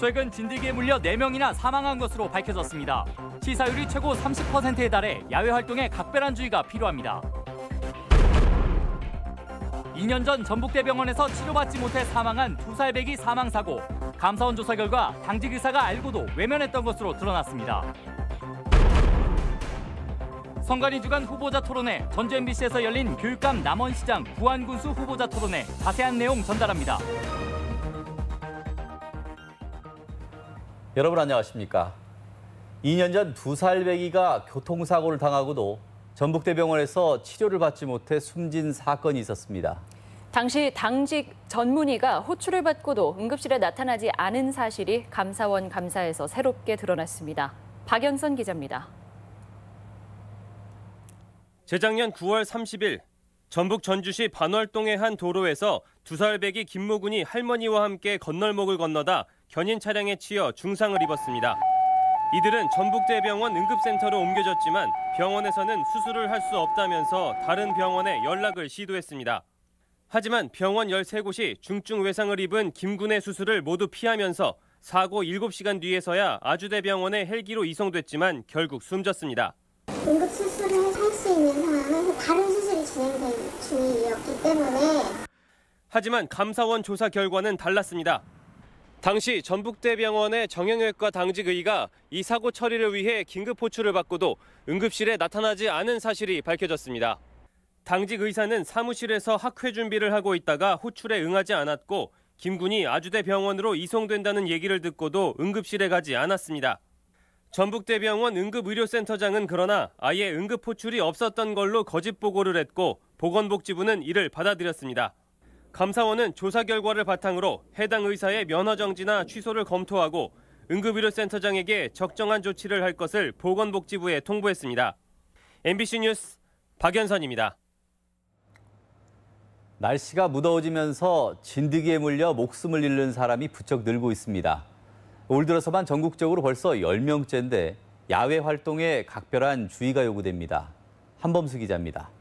최근 진드기에 물려 4명이나 사망한 것으로 밝혀졌습니다. 치사율이 최고 30%에 달해 야외 활동에 각별한 주의가 필요합니다. 2년 전 전북대병원에서 치료받지 못해 사망한 2살 배기 사망 사고. 감사원 조사 결과 당직 의사가 알고도 외면했던 것으로 드러났습니다. 선관위 주간 후보자 토론회, 전주 MBC에서 열린 교육감 남원시장 부안군수 후보자 토론회, 자세한 내용 전달합니다. 여러분 안녕하십니까? 2년 전 2살 배기가 교통사고를 당하고도 전북대병원에서 치료를 받지 못해 숨진 사건이 있었습니다. 당시 당직 전문의가 호출을 받고도 응급실에 나타나지 않은 사실이 감사원 감사에서 새롭게 드러났습니다. 박연선 기자입니다. 재작년 9월 30일 전북 전주시 반월동의 한 도로에서 2살 배기 김모군이 할머니와 함께 건널목을 건너다 견인 차량에 치여 중상을 입었습니다. 이들은 전북대병원 응급센터로 옮겨졌지만 병원에서는 수술을 할 수 없다면서 다른 병원에 연락을 시도했습니다. 하지만 병원 13곳이 중증 외상을 입은 김군의 수술을 모두 피하면서 사고 7시간 뒤에서야 아주대병원에 헬기로 이송됐지만 결국 숨졌습니다. 응급 수술을 할 수 있는 상황은 다른 수술이 진행된 중이었기 때문에. 하지만 감사원 조사 결과는 달랐습니다. 당시 전북대병원의 정형외과 당직의가 이 사고 처리를 위해 긴급 호출을 받고도 응급실에 나타나지 않은 사실이 밝혀졌습니다. 당직 의사는 사무실에서 학회 준비를 하고 있다가 호출에 응하지 않았고 김군이 아주대병원으로 이송된다는 얘기를 듣고도 응급실에 가지 않았습니다. 전북대병원 응급의료센터장은 그러나 아예 응급 호출이 없었던 걸로 거짓 보고를 했고 보건복지부는 이를 받아들였습니다. 감사원은 조사 결과를 바탕으로 해당 의사의 면허 정지나 취소를 검토하고 응급의료센터장에게 적정한 조치를 할 것을 보건복지부에 통보했습니다. MBC 뉴스 박연선입니다. 날씨가 무더워지면서 진드기에 물려 목숨을 잃는 사람이 부쩍 늘고 있습니다. 올 들어서만 전국적으로 벌써 10명째인데 야외 활동에 각별한 주의가 요구됩니다. 한범수 기자입니다.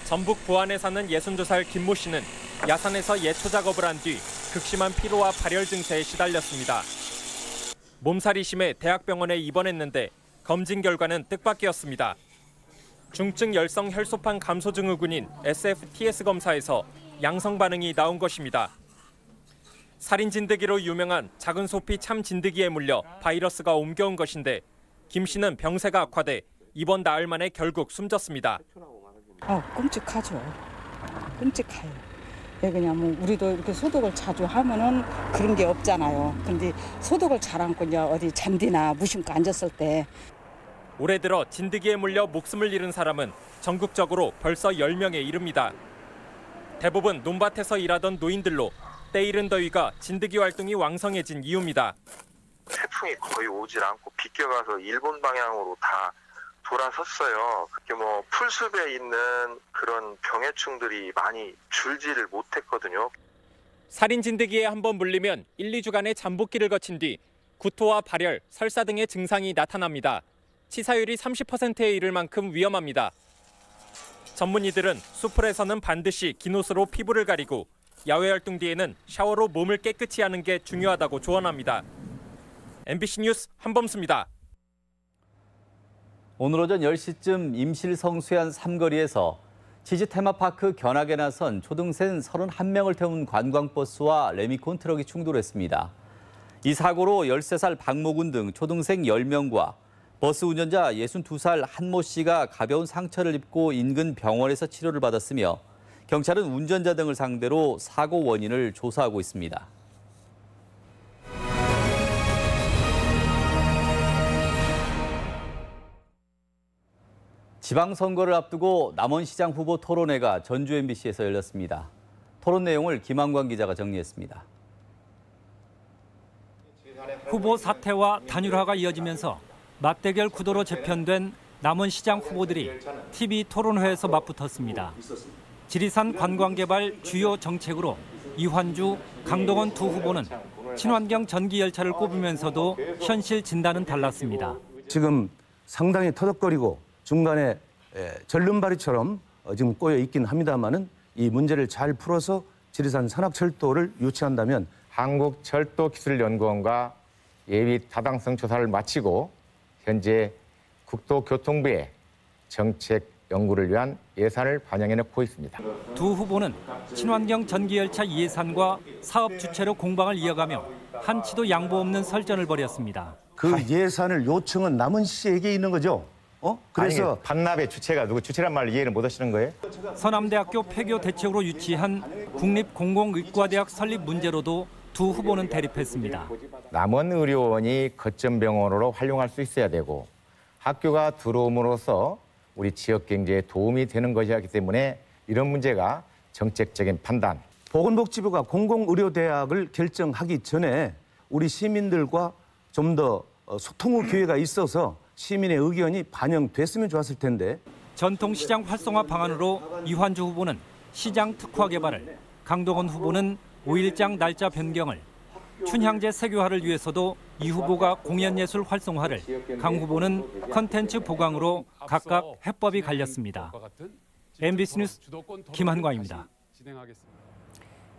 전북 부안에 사는 62살 김모 씨는 야산에서 예초 작업을 한 뒤 극심한 피로와 발열 증세에 시달렸습니다. 몸살이 심해 대학병원에 입원했는데 검진 결과는 뜻밖이었습니다. 중증 열성 혈소판 감소 증후군인 SFTS 검사에서 양성 반응이 나온 것입니다. 살인 진드기로 유명한 작은 소피 참 진드기에 물려 바이러스가 옮겨온 것인데 김 씨는 병세가 악화돼 이번 나흘 만에 결국 숨졌습니다. 끔찍하죠. 끔찍해요. 왜 그러냐면 우리도 이렇게 소독을 자주 하면은 그런 게 없잖아요. 근데 소독을 잘 않고 이제 어디 잔디나 무심코 앉았을 때. 올해 들어 진드기에 물려 목숨을 잃은 사람은 전국적으로 벌써 10명에 이릅니다. 대부분 논밭에서 일하던 노인들로 때이른 더위가 진드기 활동이 왕성해진 이유입니다. 태풍이 거의 오질 않고 비껴가서 일본 방향으로 다 돌아섰어요. 그게 풀숲에 있는 그런 병해충들이 많이 줄지를 못했거든요. 살인 진드기에 한번 물리면 1, 2주간의 잠복기를 거친 뒤 구토와 발열, 설사 등의 증상이 나타납니다. 치사율이 30%에 이를 만큼 위험합니다. 전문의들은 수풀에서는 반드시 긴 옷으로 피부를 가리고 야외 활동 뒤에는 샤워로 몸을 깨끗이 하는 게 중요하다고 조언합니다. MBC 뉴스 한범수입니다. 오늘 오전 10시쯤 임실성수안 삼거리에서 치즈 테마파크 견학에 나선 초등생 31명을 태운 관광버스와 레미콘 트럭이 충돌했습니다. 이 사고로 13살 박모군 등 초등생 10명과 버스 운전자 62살 한모 씨가 가벼운 상처를 입고 인근 병원에서 치료를 받았으며 경찰은 운전자 등을 상대로 사고 원인을 조사하고 있습니다. 지방선거를 앞두고 남원시장 후보 토론회가 전주 MBC에서 열렸습니다. 토론 내용을 김한광 기자가 정리했습니다. 후보 사퇴와 단일화가 이어지면서 맞대결 구도로 재편된 남원시장 후보들이 TV 토론회에서 맞붙었습니다. 지리산 관광개발 주요 정책으로 이환주, 강동원 두 후보는 친환경 전기열차를 꼽으면서도 현실 진단은 달랐습니다. 지금 상당히 터덕거리고 중간에 절름발이처럼 지금 꼬여 있긴 합니다만은 이 문제를 잘 풀어서 지리산 산악철도를 유치한다면 한국철도기술연구원과 예비 타당성 조사를 마치고 현재 국토교통부에 정책 연구를 위한 예산을 반영해 놓고 있습니다. 두 후보는 친환경 전기열차 예산과 사업 주체로 공방을 이어가며 한치도 양보 없는 설전을 벌였습니다. 그 예산을 요청은 남은 씨에게 있는 거죠? 그래서 아니, 반납의 주체가 누구 주체란 말을 이해를 못 하시는 거예요? 서남대학교 폐교 대책으로 유치한 국립공공의과대학 설립 문제로도 두 후보는 대립했습니다. 남원 의료원이 거점 병원으로 활용할 수 있어야 되고 학교가 들어옴으로써 우리 지역 경제에 도움이 되는 것이기 때문에 이런 문제가 정책적인 판단. 보건복지부가 공공의료대학을 결정하기 전에 우리 시민들과 좀 더 소통의 기회가 있어서 시민의 의견이 반영됐으면 좋았을 텐데. 전통시장 활성화 방안으로 이환주 후보는 시장 특화 개발을, 강동원 후보는 5일장 날짜 변경을, 춘향제 세교화를 위해서도 이 후보가 공연예술 활성화를, 강 후보는 컨텐츠 보강으로 각각 해법이 갈렸습니다. MBC 뉴스 김한광입니다.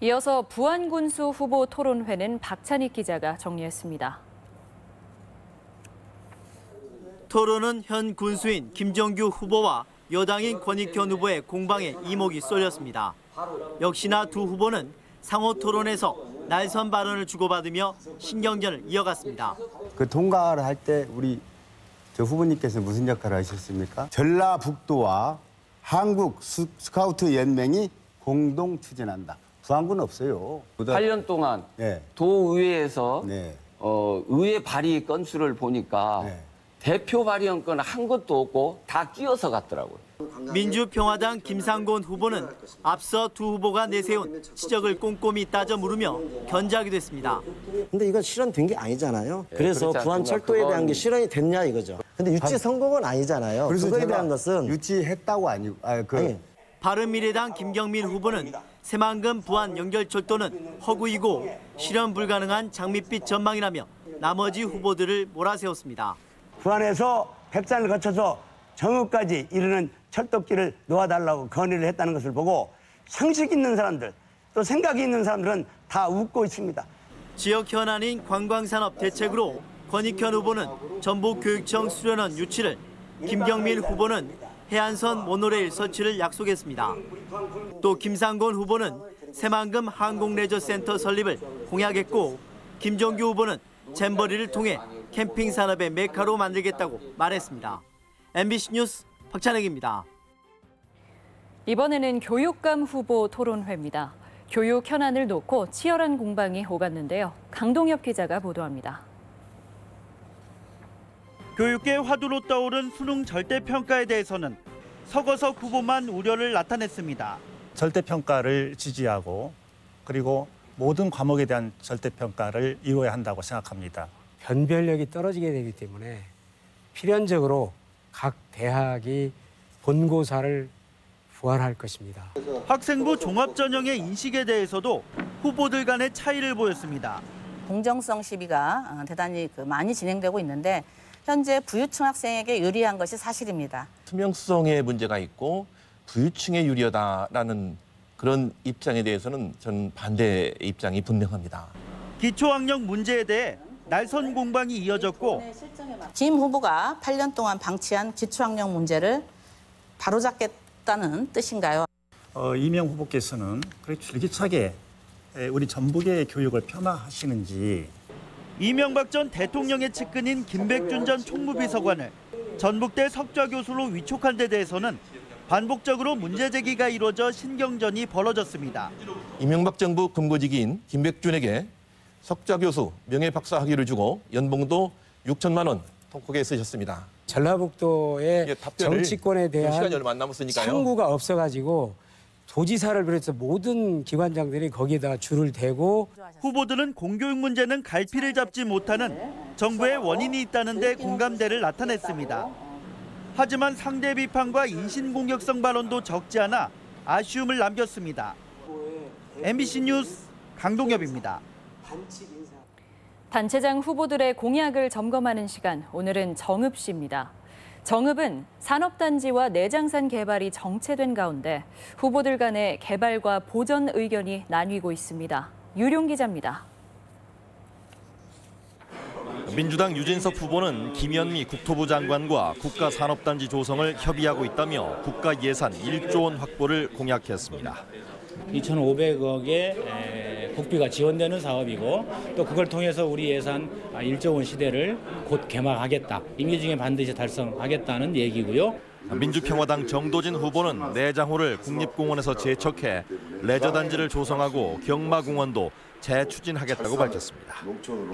이어서 부안군수 후보 토론회는 박찬익 기자가 정리했습니다. 토론은 현 군수인 김정규 후보와 여당인 권익현 후보의 공방에 이목이 쏠렸습니다. 역시나 두 후보는 상호 토론에서 날선 발언을 주고받으며 신경전을 이어갔습니다. 그 통과를 할 때 우리 저 후보님께서 무슨 역할을 하셨습니까? 전라북도와 한국 스카우트 연맹이 공동 추진한다. 부안군 없어요. 8년 동안 네. 도의회에서 네. 의회 발의 건수를 보니까 네. 대표 발의한 건 한 것도 없고 다 끼어서 갔더라고요. 민주평화당 김상곤 후보는 앞서 두 후보가 내세운 지적을 꼼꼼히 따져 물으며 견제하기도 했습니다. 근데 이건 실현된 게 아니잖아요. 네, 그래서 부안철도에 대한 게 실현이 됐냐 이거죠. 근데 유치 성공은 아니잖아요. 그래서 그거에 대한 것은 유치했다고 아니고 아니. 바른미래당 김경민 후보는 새만금 부안 연결철도는 허구이고 실현 불가능한 장밋빛 전망이라며 나머지 후보들을 몰아세웠습니다. 부안에서 백산을 거쳐서 정읍까지 이르는 철도길을 놓아달라고 건의를 했다는 것을 보고 상식 있는 사람들, 또 생각이 있는 사람들은 다 웃고 있습니다. 지역 현안인 관광산업 대책으로 권익현 후보는 전북교육청 수련원 유치를, 김경민 후보는 해안선 모노레일 설치를 약속했습니다. 또 김상곤 후보는 새만금 항공레저센터 설립을 공약했고, 김정규 후보는 잼버리를 통해 캠핑 산업의 메카로 만들겠다고 말했습니다. MBC 뉴스 박찬혁입니다. 이번에는 교육감 후보 토론회입니다. 교육 현안을 놓고 치열한 공방이 오갔는데요. 강동엽 기자가 보도합니다. 교육계 화두로 떠오른 수능 절대평가에 대해서는 서거석 후보만 우려를 나타냈습니다. 절대평가를 지지하고 그리고 모든 과목에 대한 절대평가를 이루어야 한다고 생각합니다. 변별력이 떨어지게 되기 때문에 필연적으로 각 대학이 본고사를 부활할 것입니다. 학생부 종합전형의 인식에 대해서도 후보들 간의 차이를 보였습니다. 공정성 시비가 대단히 많이 진행되고 있는데 현재 부유층 학생에게 유리한 것이 사실입니다. 투명성에 문제가 있고 부유층에 유리하다라는 그런 입장에 대해서는 저는 반대 입장이 분명합니다. 기초학력 문제에 대해 날선 공방이 이어졌고 김 후보가 8년 동안 방치한 기초학력 문제를 바로잡겠다는 뜻인가요? 이명 후보께서는 그렇게 줄기차게 우리 전북의 교육을 폄하하시는지. 이명박 전 대통령의 측근인 김백준 전 총무비서관을 전북대 석좌 교수로 위촉한 데 대해서는 반복적으로 문제 제기가 이루어져 신경전이 벌어졌습니다. 이명박 정부 금고직인 김백준에게 석좌 교수 명예박사 학위를 주고 연봉도 6천만 원 통크게 쓰셨습니다. 전라북도의 정치권에 대한 시간이 얼마 안 남았으니까요. 창구가 없어가지고 도지사를 비롯해서 모든 기관장들이 거기에다가 줄을 대고 후보들은 공교육 문제는 갈피를 잡지 못하는 정부의 원인이 있다는 데 공감대를 나타냈습니다. 하지만 상대 비판과 인신공격성 발언도 적지 않아 아쉬움을 남겼습니다. MBC 뉴스 강동엽입니다. 단체장 후보들의 공약을 점검하는 시간, 오늘은 정읍시입니다. 정읍은 산업단지와 내장산 개발이 정체된 가운데 후보들 간의 개발과 보전 의견이 나뉘고 있습니다. 유룡 기자입니다. 민주당 유진석 후보는 김현미 국토부 장관과 국가산업단지 조성을 협의하고 있다며 국가 예산 1조 원 확보를 공약했습니다. 2,500억의 국비가 지원되는 사업이고 또 그걸 통해서 우리 예산 1조 원 시대를 곧 개막하겠다. 임기 중에 반드시 달성하겠다는 얘기고요. 민주평화당 정도진 후보는 내장호를 국립공원에서 재척해 레저단지를 조성하고 경마공원도 재추진하겠다고 밝혔습니다.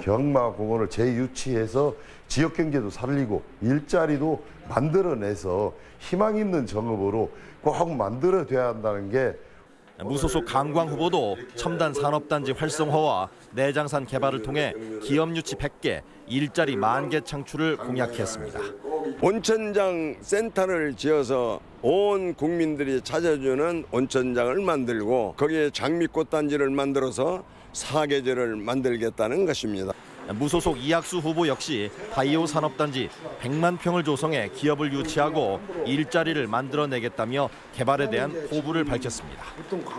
경마공원을 재유치해서 지역경제도 살리고 일자리도 만들어내서 희망 있는 정읍으로 꼭 만들어야 한다는 게 무소속 강광 후보도 첨단 산업단지 활성화와 내장산 개발을 통해 기업 유치 100개, 일자리 10,000개 창출을 공약했습니다. 온천장 센터를 지어서 온 국민들이 찾아주는 온천장을 만들고 거기에 장미꽃단지를 만들어서 사계절을 만들겠다는 것입니다. 무소속 이학수 후보 역시 바이오 산업단지 100만 평을 조성해 기업을 유치하고 일자리를 만들어내겠다며 개발에 대한 포부를 밝혔습니다.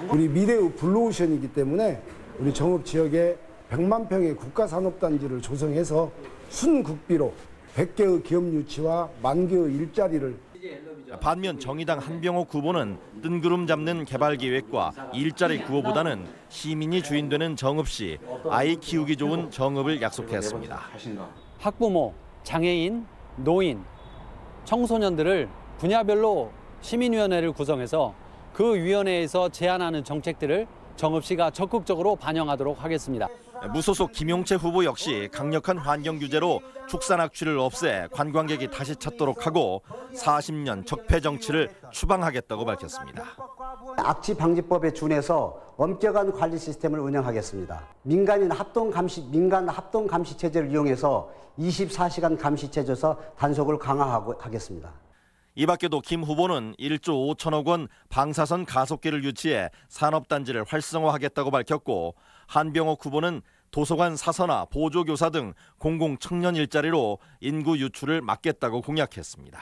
우리 미래의 블루오션이기 때문에 우리 정읍 지역에 100만 평의 국가산업단지를 조성해서 순국비로 100개의 기업 유치와 10,000개의 일자리를. 반면 정의당 한병옥 후보는 뜬구름 잡는 개발 계획과 일자리 구호보다는 시민이 주인 되는 정읍시, 아이 키우기 좋은 정읍을 약속했습니다. 학부모, 장애인, 노인, 청소년들을 분야별로 시민위원회를 구성해서 그 위원회에서 제안하는 정책들을 정읍시가 적극적으로 반영하도록 하겠습니다. 무소속 김용채 후보 역시 강력한 환경 규제로 축산 악취를 없애 관광객이 다시 찾도록 하고 40년 적폐 정치를 추방하겠다고 밝혔습니다. 악취 방지법에 준해서 엄격한 관리 시스템을 운영하겠습니다. 민간 합동 감시 체제를 이용해서 24시간 감시체제에서 단속을 강화하겠습니다. 이 밖에도 김 후보는 1조 5천억 원 방사선 가속기를 유치해 산업단지를 활성화하겠다고 밝혔고, 한병옥 후보는 도서관 사서나 보조교사 등 공공 청년 일자리로 인구 유출을 막겠다고 공약했습니다.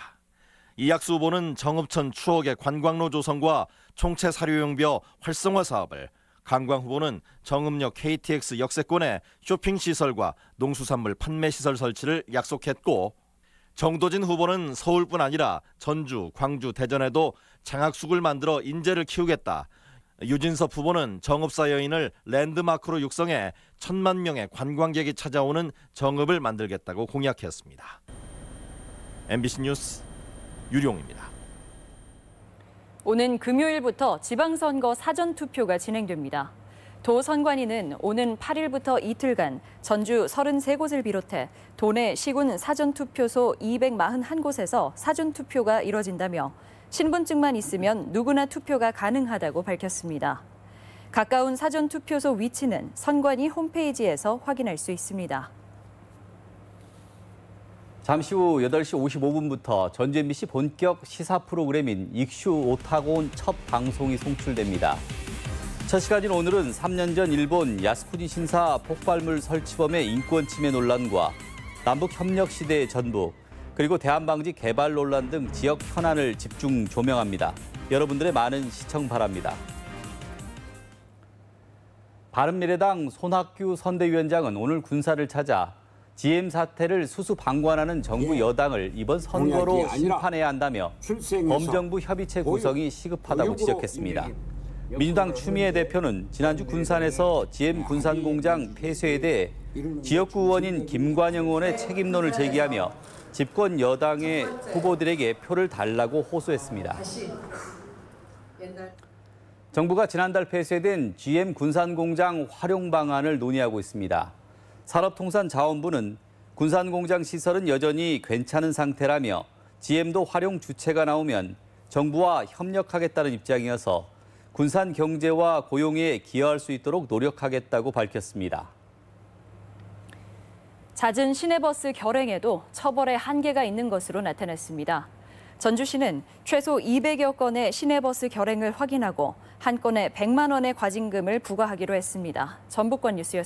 이학수 후보는 정읍천 추억의 관광로 조성과 총체 사료용벼 활성화 사업을, 강광 후보는 정읍역 KTX 역세권에 쇼핑시설과 농수산물 판매시설 설치를 약속했고, 정도진 후보는 서울뿐 아니라 전주, 광주, 대전에도 장학숙을 만들어 인재를 키우겠다. 유진섭 후보는 정읍사 여인을 랜드마크로 육성해 1,000만 명의 관광객이 찾아오는 정읍을 만들겠다고 공약했습니다. MBC 뉴스 유룡입니다. 오는 금요일부터 지방선거 사전투표가 진행됩니다. 도 선관위는 오는 8일부터 이틀간 전주 33곳을 비롯해 도내 시군 사전투표소 241곳에서 사전투표가 이뤄진다며 신분증만 있으면 누구나 투표가 가능하다고 밝혔습니다. 가까운 사전투표소 위치는 선관위 홈페이지에서 확인할 수 있습니다. 잠시 후 8시 55분부터 전주 MBC 본격 시사 프로그램인 익슈 오타곤 첫 방송이 송출됩니다. 첫 시간인 오늘은 3년 전 일본 야스쿠니 신사 폭발물 설치범의 인권 침해 논란과 남북 협력 시대의 전북, 그리고 대한방지 개발 논란 등 지역 현안을 집중 조명합니다. 여러분들의 많은 시청 바랍니다. 바른미래당 손학규 선대위원장은 오늘 군사를 찾아 GM 사태를 수수방관하는 정부 여당을 이번 선거로 심판해야 한다며 범정부 협의체 구성이 시급하다고 지적했습니다. 민주당 추미애 대표는 지난주 군산에서 GM 군산공장 폐쇄에 대해 지역구 의원인 김관영 의원의 책임론을 제기하며 집권 여당의 후보들에게 표를 달라고 호소했습니다. 정부가 지난달 폐쇄된 GM 군산공장 활용 방안을 논의하고 있습니다. 산업통상자원부는 군산공장 시설은 여전히 괜찮은 상태라며 GM도 활용 주체가 나오면 정부와 협력하겠다는 입장이어서 군산 경제와 고용에 기여할 수 있도록 노력하겠다고 밝혔습니다. 잦은 시내버스 결행에도 처벌에 한계가 있는 것으로 나타났습니다. 전주시는 최소 200여 건의 시내버스 결행을 확인하고 한 건에 100만 원의 과징금을 부과하기로 했습니다. 전북권 뉴스였습니다.